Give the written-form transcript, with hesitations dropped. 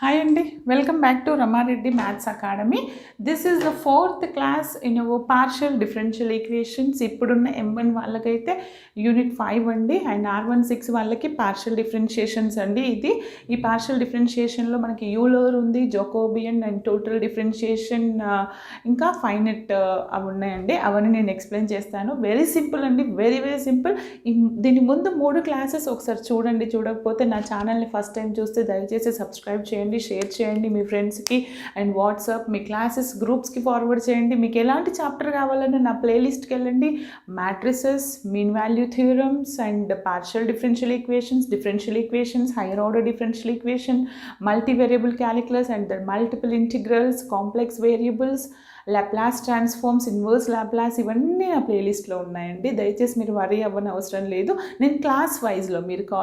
Hi Andy, welcome back to Ramareddy Maths Academy. This is the fourth class in our partial differential equations. ఇప్పుడున్న M1 వాళ్ళకైతే unit 5 అండి and R16 వాళ్ళకి partial differentiations అండి. ఈ partial డిఫరెన్షియేషన్లో మనకి Euler ఉంది, జోకోబియన్ and total differentiation ఇంకా finite అవి ఉన్నాయండి. అవన్నీ నేను ఎక్స్ప్లెయిన్ చేస్తాను. వెరీ సింపుల్ అండి, వెరీ సింపుల్. దీని ముందు 3 క్లాసెస్ ఒకసారి చూడండి. చూడకపోతే నా ఛానల్ని ఫస్ట్ టైం చూస్తే దయచేసి సబ్స్క్రైబ్ చేయండి, షేర్ చేయండి మీ ఫ్రెండ్స్కి అండ్ వాట్సాప్ మీ క్లాసెస్ గ్రూప్స్కి ఫార్వర్డ్ చేయండి. మీకు ఎలాంటి చాప్టర్ కావాలన్నా నా ప్లేలిస్ట్కి వెళ్ళండి. Matrices, mean value theorems and partial differential equations, higher order differential equation, multi variable calculus and the multiple integrals, complex variables, Laplace transforms, inverse Laplace, ఇవన్నీ నా ప్లేలిస్ట్లో ఉన్నాయండి. దయచేసి మీరు వరీ అవ్వని అవసరం లేదు. నేను క్లాస్ వైజ్లో మీరు కాలేజ్